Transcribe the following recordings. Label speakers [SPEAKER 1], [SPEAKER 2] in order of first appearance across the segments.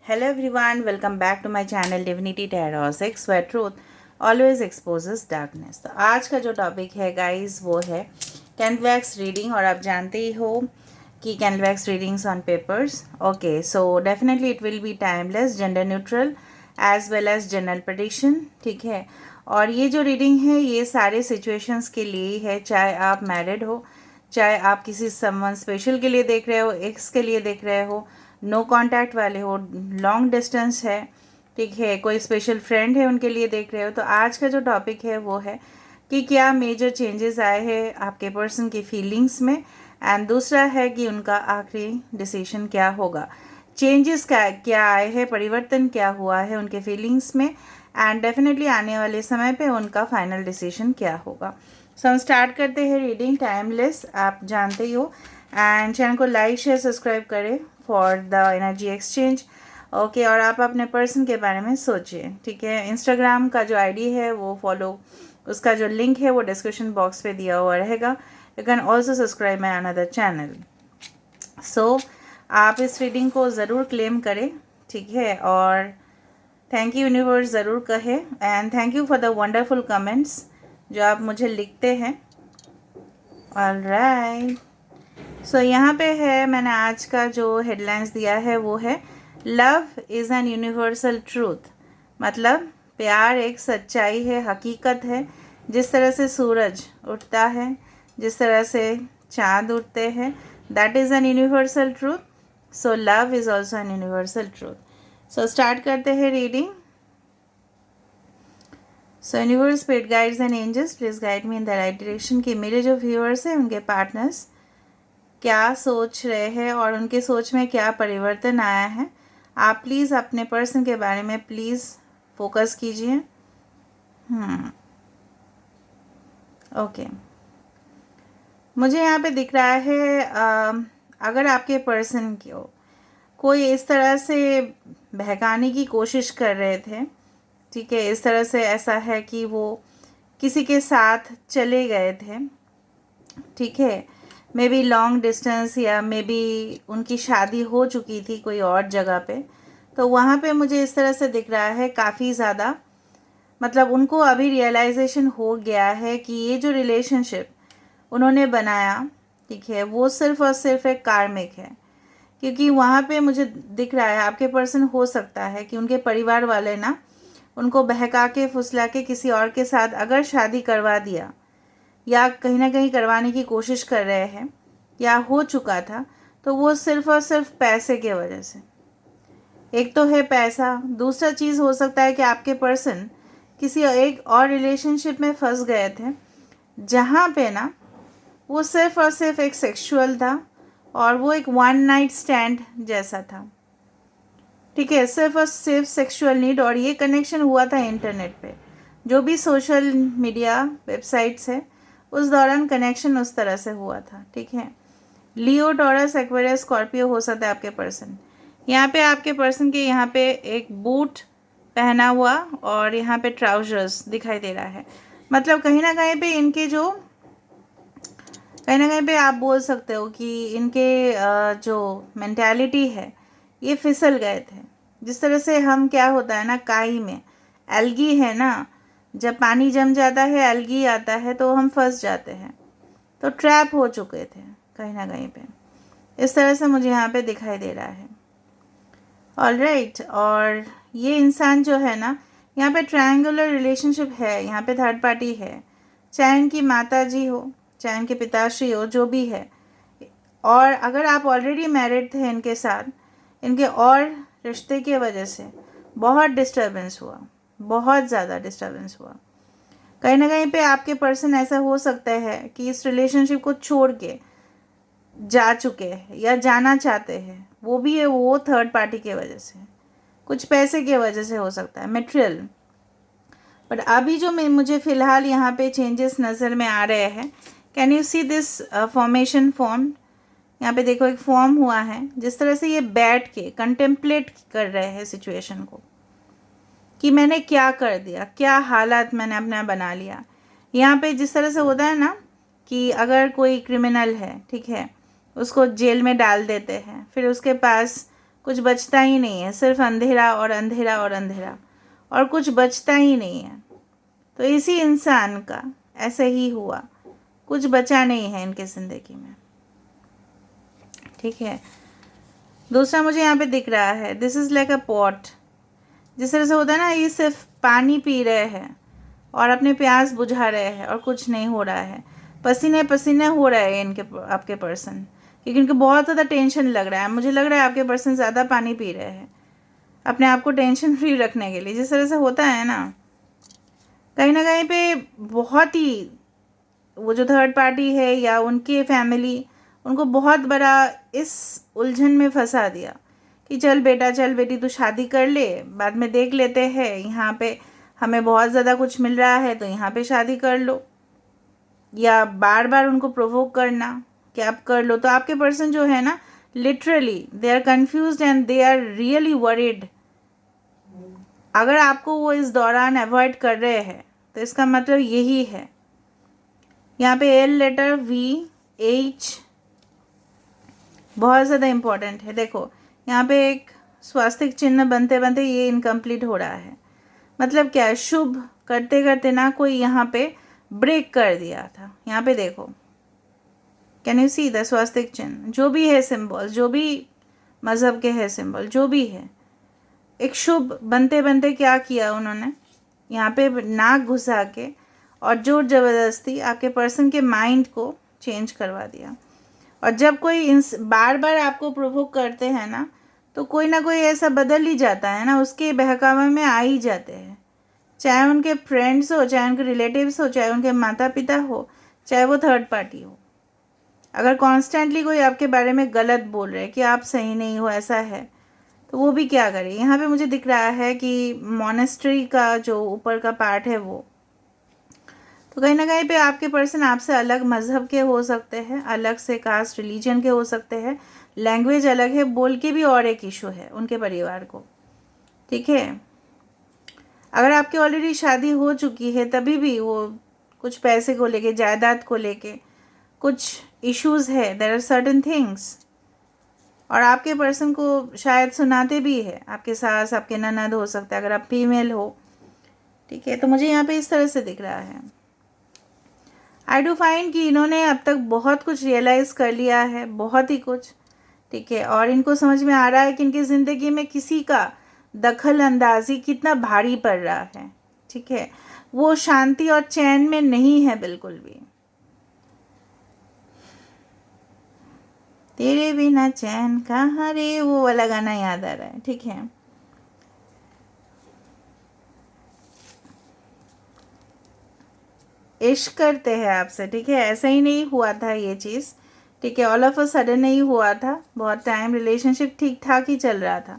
[SPEAKER 1] Hello everyone, welcome back to my channel Divinity Tarot 6 where truth always exposes darkness। तो आज का जो topic है गाइस वो है कैंडलवैक्स रीडिंग। और आप जानते ही हो कि candlewax readings on papers. Okay, so definitely it will be timeless, gender neutral as well as general prediction. ठीक है, और ये जो रीडिंग है ये सारे सिचुएशंस के लिए ही है, चाहे आप मैरिड हो, चाहे आप किसी समवन स्पेशल के लिए देख रहे हो, एक्स के लिए देख रहे हो, नो कांटेक्ट वाले हो, लॉन्ग डिस्टेंस है, ठीक है, कोई स्पेशल फ्रेंड है उनके लिए देख रहे हो। तो आज का जो टॉपिक है वो है कि क्या मेजर चेंजेस आए हैं आपके पर्सन की फीलिंग्स में, एंड दूसरा है कि उनका आखिरी डिसीजन क्या होगा। चेंजेस क्या आए हैं, परिवर्तन क्या हुआ है उनके फीलिंग्स में, एंड डेफिनेटली आने वाले समय पे उनका फाइनल डिसीजन क्या होगा। सो हम स्टार्ट करते हैं रीडिंग टाइमलेस, आप जानते ही हो। एंड चैनल को लाइक शेयर सब्सक्राइब करें for the energy exchange. Okay, और आप अपने पर्सन के बारे में सोचिए। ठीक है, इंस्टाग्राम का जो आईडी है वो फॉलो, उसका जो लिंक है वो डिस्क्रिप्शन बॉक्स पे दिया हुआ रहेगा। You can also subscribe my another channel. So आप इस रीडिंग को ज़रूर क्लेम करें, ठीक है, और थैंक यू यूनिवर्स ज़रूर कहे, and thank you for the wonderful comments जो आप मुझे लिखते हैं। ऑलराइट, सो यहाँ पे है, मैंने आज का जो हेडलाइंस दिया है वो है love is an universal truth. मतलब प्यार एक सच्चाई है, हकीकत है। जिस तरह से सूरज उठता है, जिस तरह से चाँद उठते हैं, that is an universal truth. So love is also an universal truth. So start करते हैं reading. So universe, spirit guides and angels, please guide me in the right direction. कि मेरे जो व्यूअर्स हैं उनके पार्टनर्स क्या सोच रहे हैं और उनके सोच में क्या परिवर्तन आया है। आप प्लीज़ अपने पर्सन के बारे में प्लीज़ फोकस कीजिए। ओके, मुझे यहाँ पे दिख रहा है अगर आपके पर्सन को कोई इस तरह से बहकाने की कोशिश कर रहे थे, ठीक है, इस तरह से ऐसा है कि वो किसी के साथ चले गए थे, ठीक है, मे बी लॉन्ग डिस्टेंस, या मे बी उनकी शादी हो चुकी थी कोई और जगह पे। तो वहाँ पे मुझे इस तरह से दिख रहा है काफ़ी ज़्यादा, मतलब उनको अभी रियलाइजेशन हो गया है कि ये जो रिलेशनशिप उन्होंने बनाया, ठीक है, वो सिर्फ और सिर्फ एक कार्मिक है। क्योंकि वहाँ पे मुझे दिख रहा है आपके पर्सन, हो सकता है कि उनके परिवार वाले ना उनको बहका के फुसला के किसी और के साथ अगर शादी करवा दिया, या कहीं ना कहीं करवाने की कोशिश कर रहे हैं, या हो चुका था, तो वो सिर्फ और सिर्फ पैसे के वजह से। एक तो है पैसा, दूसरा चीज़ हो सकता है कि आपके पर्सन किसी एक और रिलेशनशिप में फंस गए थे जहाँ पे ना वो सिर्फ और सिर्फ एक सेक्सुअल था, और वो एक वन नाइट स्टैंड जैसा था, ठीक है, सिर्फ और सिर्फ सेक्सुअल नीड। और ये कनेक्शन हुआ था इंटरनेट पे, जो भी सोशल मीडिया वेबसाइट्स है उस दौरान कनेक्शन उस तरह से हुआ था, ठीक है। लियो, टॉरस, एक्वेरियस, स्कॉर्पियो हो सकता है आपके पर्सन। यहाँ पे आपके पर्सन के यहाँ पे एक बूट पहना हुआ और यहाँ पे ट्राउजर्स दिखाई दे रहा है। मतलब कहीं ना कहीं पे इनके जो, कहीं ना कहीं पे आप बोल सकते हो कि इनके जो मेंटालिटी है ये फिसल गए थे। जिस तरह से हम, क्या होता है ना, काई में एल्गी है ना, जब पानी जम जाता है एल्गी आता है तो हम फंस जाते हैं, तो ट्रैप हो चुके थे कहीं ना कहीं पे। इस तरह से मुझे यहाँ पे दिखाई दे रहा है। ऑलराइट, और ये इंसान जो है ना, यहाँ पे ट्रायंगुलर रिलेशनशिप है, यहाँ पे थर्ड पार्टी है, चाहे इनकी माता जी हो, चाहे इनके पिताश्री हो, जो भी है। और अगर आप ऑलरेडी मैरिड थे इनके साथ, इनके और रिश्ते की वजह से बहुत डिस्टर्बेंस हुआ, बहुत ज़्यादा डिस्टर्बेंस हुआ। कहीं ना कहीं पे आपके पर्सन, ऐसा हो सकता है कि इस रिलेशनशिप को छोड़ के जा चुके हैं या जाना चाहते हैं, वो भी है वो थर्ड पार्टी के वजह से, कुछ पैसे के वजह से हो सकता है, मटेरियल। बट अभी जो मैं, मुझे फ़िलहाल यहाँ पे चेंजेस नज़र में आ रहे हैं। Can you see this formation form? यहाँ पे देखो एक फॉर्म हुआ है, जिस तरह से ये बैठ के कंटेम्पलेट कर रहे हैं सिचुएशन को, कि मैंने क्या कर दिया, क्या हालात मैंने अपना बना लिया। यहाँ पे जिस तरह से होता है ना कि अगर कोई क्रिमिनल है, ठीक है, उसको जेल में डाल देते हैं, फिर उसके पास कुछ बचता ही नहीं है, सिर्फ अंधेरा और अंधेरा और अंधेरा, और कुछ बचता ही नहीं है। तो इसी इंसान का ऐसे ही हुआ, कुछ बचा नहीं है इनके ज़िंदगी में। ठीक है। दूसरा मुझे यहाँ पे दिख रहा है, this is like a pot. जिस तरह से होता है ना, ये सिर्फ पानी पी रहे हैं और अपने प्यास बुझा रहे हैं और कुछ नहीं हो रहा है। पसीने पसीने हो रहे हैं इनके, आपके पर्सन, क्योंकि इनको बहुत ज़्यादा टेंशन लग रहा है। मुझे लग रहा है आपके पर्सन ज़्यादा पानी पी रहे हैं अपने आप को टेंशन फ्री रखने के लिए। जिस तरह से होता है ना, कहीं ना कहीं पे बहुत ही वो जो थर्ड पार्टी है या उनके फैमिली, उनको बहुत बड़ा इस उलझन में फंसा दिया कि चल बेटा, चल बेटी, तू शादी कर ले, बाद में देख लेते हैं, यहाँ पे हमें बहुत ज़्यादा कुछ मिल रहा है तो यहाँ पे शादी कर लो। या बार बार उनको प्रोवोक करना कि आप कर लो। तो आपके पर्सन जो है ना, literally they are confuse and they are really worried. अगर आपको वो इस दौरान अवॉइड कर रहे हैं तो इसका मतलब यही है। यहाँ पे एल लेटर, वी, एच बहुत ज़्यादा इम्पॉर्टेंट है। देखो यहाँ पे एक स्वास्तिक चिन्ह बनते बनते ये इनकम्प्लीट हो रहा है। मतलब क्या है, शुभ करते करते ना कोई यहाँ पे ब्रेक कर दिया था। यहाँ पे देखो, कैन यू सी द स्वास्तिक चिन्ह, जो भी है सिंबल, जो भी मज़हब के है सिंबल, जो भी है, एक शुभ बनते बनते क्या किया उन्होंने, यहाँ पे नाक घुसा के और जोर ज़बरदस्ती आपके पर्सन के माइंड को चेंज करवा दिया। और जब कोई बार बार आपको प्रोवोक करते हैं ना, तो कोई ना कोई ऐसा बदल ही जाता है ना, उसके बहकावे में आ ही जाते हैं। चाहे उनके फ्रेंड्स हो, चाहे उनके रिलेटिव्स हो, चाहे उनके माता पिता हो, चाहे वो थर्ड पार्टी हो। अगर कॉन्स्टेंटली कोई आपके बारे में गलत बोल रहे हैं कि आप सही नहीं हो, ऐसा है, तो वो भी क्या करे। यहाँ पे मुझे दिख रहा है कि मॉनेस्ट्री का जो ऊपर का पार्ट है वो, तो कहीं ना कहीं पे आपके पर्सन आपसे अलग मज़हब के हो सकते हैं, अलग से कास्ट रिलीजन के हो सकते हैं, लैंग्वेज अलग है, बोल के भी और एक इशू है उनके परिवार को। ठीक है। अगर आपकी ऑलरेडी शादी हो चुकी है तभी भी वो कुछ पैसे को लेके, जायदाद को लेके कुछ इश्यूज है, देयर आर सर्टेन थिंग्स। और आपके पर्सन को शायद सुनाते भी है, आपके सास, आपके ननद हो सकता है अगर आप फीमेल हो। ठीक है। तो मुझे यहाँ पे इस तरह से दिख रहा है, आई डू फाइंड कि इन्होंने अब तक बहुत कुछ रियलाइज़ कर लिया है, बहुत ही कुछ। ठीक है। और इनको समझ में आ रहा है कि इनकी ज़िंदगी में किसी का दखल अंदाजी कितना भारी पड़ रहा है। ठीक है। वो शांति और चैन में नहीं है बिल्कुल भी। तेरे बिना चैन कहाँ रे, वो वाला गाना याद आ रहा है। ठीक है। इश्क करते हैं आपसे। ठीक है। ऐसा ही नहीं हुआ था ये चीज़। ठीक है। ऑल ऑफ अ सडन नहीं हुआ था, बहुत टाइम रिलेशनशिप ठीक ठाक ही चल रहा था,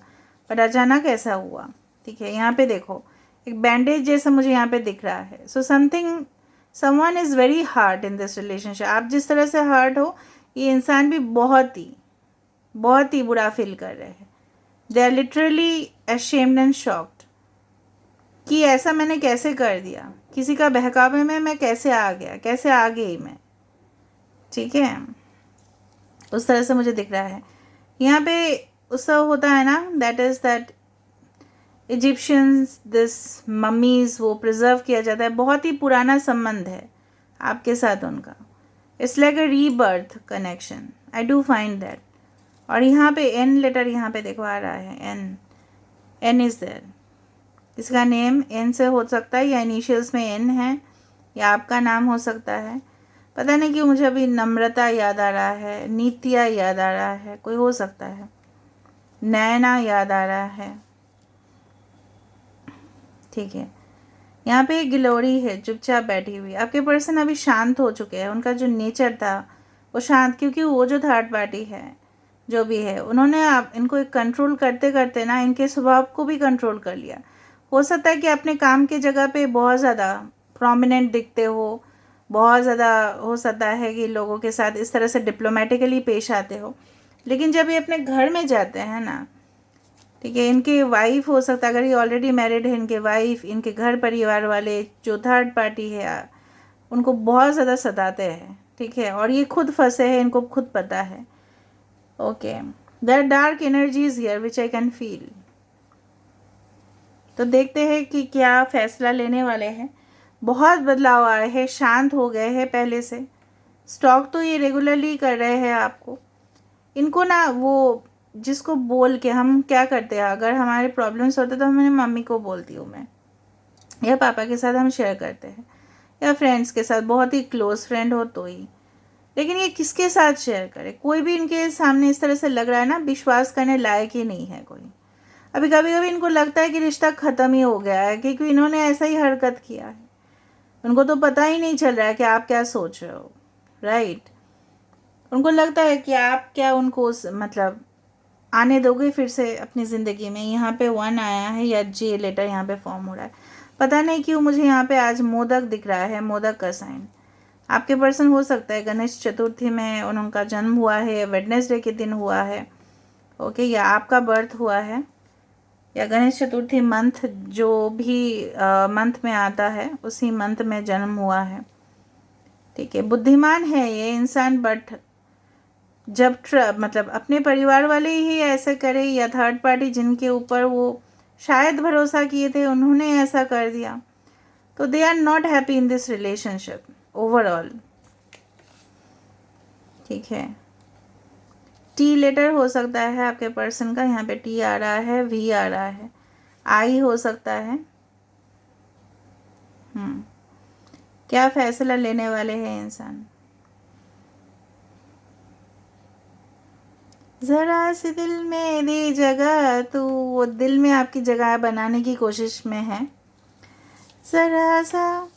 [SPEAKER 1] बट अचानक ऐसा हुआ। ठीक है। यहाँ पे देखो एक बैंडेज जैसा मुझे यहाँ पे दिख रहा है। So someone is very hurt in this relationship. आप जिस तरह से हर्ट हो, ये इंसान भी बहुत ही बुरा फील कर रहे हैं। They are literally ashamed and shocked कि ऐसा मैंने कैसे कर दिया, किसी का बहकावे में मैं कैसे आ गया, कैसे आ गई मैं। ठीक है। उस तरह से मुझे दिख रहा है। यहाँ पे उसका होता है ना, that is that Egyptians, this mummy's, वो प्रिजर्व किया जाता है। बहुत ही पुराना संबंध है आपके साथ उनका। It's like a rebirth connection, I do find that. और यहाँ पे एन लेटर यहाँ पे देखो आ रहा है, एन इज़ देयर। इसका नेम एन से हो सकता है या इनिशियल्स में एन है, या आपका नाम हो सकता है। पता नहीं क्यों मुझे अभी नम्रता याद आ रहा है, नित्या याद आ रहा है, कोई हो सकता है, नैना याद आ रहा है। ठीक है। यहाँ पे एक गिलोरी है चुपचाप बैठी हुई। आपके पर्सन अभी शांत हो चुके हैं, उनका जो नेचर था वो शांत, क्योंकि वो जो थर्ड पार्टी है जो भी है, उन्होंने आप इनको एक कंट्रोल करते करते ना इनके स्वभाव को भी कंट्रोल कर लिया। हो सकता है कि अपने काम की जगह पे बहुत ज़्यादा प्रोमिनेंट दिखते हो, बहुत ज़्यादा हो सकता है कि लोगों के साथ इस तरह से डिप्लोमेटिकली पेश आते हो, लेकिन जब ये अपने घर में जाते हैं ना, ठीक है, इनके वाइफ हो सकता है, अगर ये ऑलरेडी मैरिड है, इनके वाइफ, इनके घर परिवार वाले जो थर्ड पार्टी है, उनको बहुत ज़्यादा सताते हैं। ठीक है। और ये खुद फंसे हैं, इनको खुद पता है। Okay. There dark energies here which I can feel. तो देखते हैं कि क्या फैसला लेने वाले हैं। बहुत बदलाव आए हैं, शांत हो गए हैं पहले से। स्टॉक तो ये रेगुलरली कर रहे हैं आपको। इनको ना वो जिसको बोल के हम क्या करते हैं, अगर हमारे प्रॉब्लम्स होते तो मैं मम्मी को बोलती हूँ, मैं या पापा के साथ हम शेयर करते हैं, या फ्रेंड्स के साथ, बहुत ही क्लोज फ्रेंड हो तो ही। लेकिन ये किसके साथ शेयर करें? कोई भी इनके सामने इस तरह से लग रहा है ना, विश्वास करने लायक ही नहीं है कोई। अभी कभी कभी इनको लगता है कि रिश्ता ख़त्म ही हो गया है, क्योंकि इन्होंने ऐसा ही हरकत किया है। उनको तो पता ही नहीं चल रहा है कि आप क्या सोच रहे हो, राइट। उनको लगता है कि आप क्या उनको मतलब आने दोगे फिर से अपनी ज़िंदगी में। यहाँ पे 1 आया है या जे लेटर यहाँ पे फॉर्म हो रहा है। पता नहीं क्यों मुझे यहाँ पे आज मोदक दिख रहा है, मोदक का साइन। आपके पर्सन हो सकता है गणेश चतुर्थी में उनका जन्म हुआ है, वेडनेसडे के दिन हुआ है, ओके, या आपका बर्थ हुआ है, या गणेश चतुर्थी मंथ जो भी मंथ में आता है उसी मंथ में जन्म हुआ है। ठीक है, बुद्धिमान है ये इंसान, बट जब मतलब अपने परिवार वाले ही ऐसा करे, या थर्ड पार्टी जिनके ऊपर वो शायद भरोसा किए थे उन्होंने ऐसा कर दिया, तो they are not happy in this relationship overall. ठीक है, टी लेटर हो सकता है आपके पर्सन का, यहाँ पे टी आ रहा है, वी आ रहा है, आई हो सकता है। क्या फैसला लेने वाले हैं इंसान? ज़रा सी दिल में दे जगह, तो वो दिल में आपकी जगह बनाने की कोशिश में है। ज़रा सा,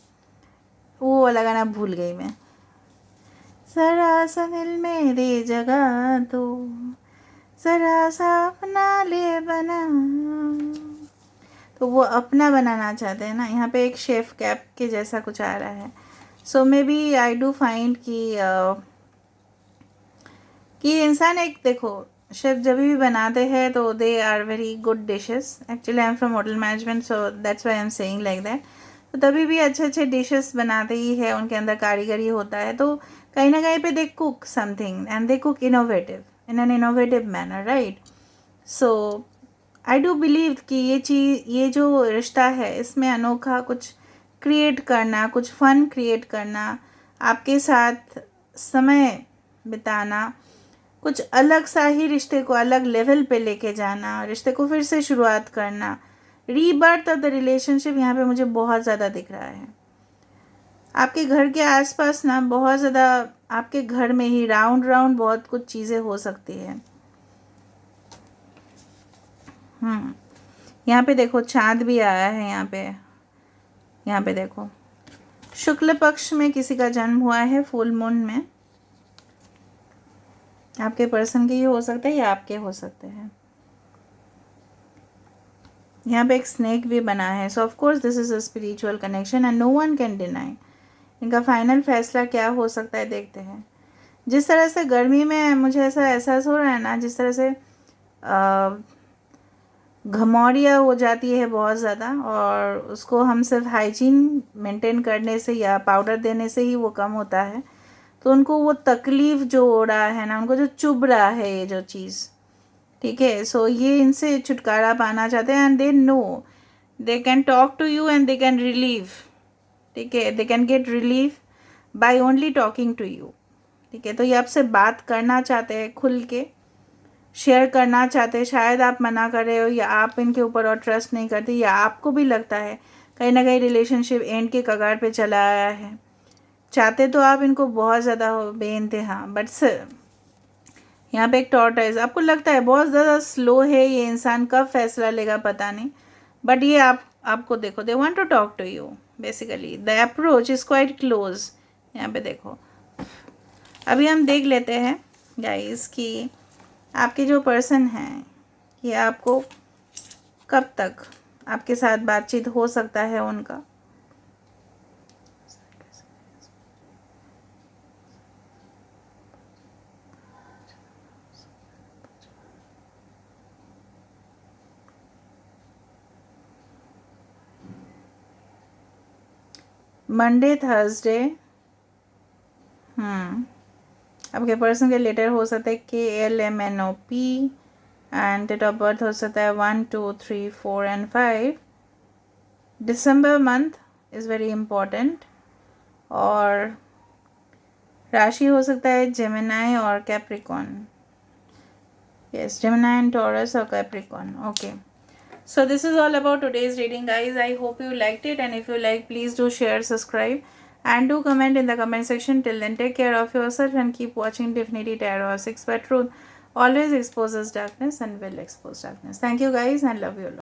[SPEAKER 1] वो वाला गाना भूल गई मैं। ज़रा सा दिल में दे जगह, तो ज़रा सा अपना ले बना। तो वो अपना बनाना चाहते हैं ना। यहाँ पे एक शेफ कैप के जैसा कुछ आ रहा है। So maybe I do find कि इंसान एक, देखो, शेफ जब भी बनाते हैं तो they are very good dishes. Actually I am from hotel management, so that's why I am saying like that. तो तभी भी अच्छे अच्छे डिशेस बनाते ही है, उनके अंदर कारीगरी होता है। तो कहीं ना कहीं पे they cook something and they cook innovative in an innovative manner, right. So I do believe कि ये चीज़, ये जो रिश्ता है इसमें अनोखा कुछ क्रिएट करना, कुछ फन क्रिएट करना, आपके साथ समय बिताना, कुछ अलग सा ही रिश्ते को अलग लेवल पे लेके जाना, रिश्ते को फिर से शुरुआत करना, रीबर्थ ऑफ द रिलेशनशिप यहाँ पे मुझे बहुत ज़्यादा दिख रहा है। आपके घर के आसपास ना बहुत ज़्यादा, आपके घर में ही राउंड राउंड बहुत कुछ चीज़ें हो सकती है। यहाँ पे देखो चांद भी आया है यहाँ पे देखो शुक्ल पक्ष में किसी का जन्म हुआ है, फुल मून में। आपके पर्सन के ही हो सकते हैं या आपके हो सकते हैं। यहाँ पे एक स्नेक भी बना है। So of course this is a spiritual connection and no one can deny. इनका फाइनल फैसला क्या हो सकता है देखते हैं। जिस तरह से गर्मी में मुझे ऐसा एहसास हो रहा है ना, जिस तरह से घमौड़िया हो जाती है बहुत ज़्यादा, और उसको हम सिर्फ हाइजीन मेंटेन करने से या पाउडर देने से ही वो कम होता है। तो उनको वो तकलीफ़ जो हो रहा है ना, उनको जो चुभ रहा है ये जो चीज़, ठीक है, सो ये इनसे छुटकारा पाना चाहते हैं and they know they can talk to you and they can relieve. ठीक है, they can get relief by only talking to you. ठीक है, तो ये आपसे बात करना चाहते हैं, खुल के शेयर करना चाहते हैं। शायद आप मना कर रहे हो, या आप इनके ऊपर और ट्रस्ट नहीं करते, या आपको भी लगता है कहीं ना कहीं रिलेशनशिप एंड के कगार पे चला आया है। चाहते तो आप इनको बहुत ज़्यादा हो बेइंतहा, बट यहाँ पे एक टॉर्टोइज, आपको लगता है बहुत ज़्यादा स्लो है ये इंसान, कब फैसला लेगा पता नहीं। बट ये आपको देखो, they want to talk to you basically, the approach is quite close. यहाँ पे देखो, अभी हम देख लेते हैं गाइस कि आपके जो पर्सन हैं कि आपको कब तक आपके साथ बातचीत हो सकता है उनका। मंडे, थर्सडे, आपके पर्सन के लेटर हो सकता है KLMNOP and date of birth हो सकता है 1, 2, 3, 4 and 5। December month is very important. और राशि हो सकता है जेमिनाई और Capricorn. Yes, Gemini and Taurus और Capricorn. Okay, so this is all about today's reading, guys. I hope you liked it, and if you like, please do share, subscribe, and do comment in the comment section. Till then, take care of yourself and keep watching Definity Tarot 6 by Truth. Always exposes darkness and will expose darkness. Thank you, guys, and love you all.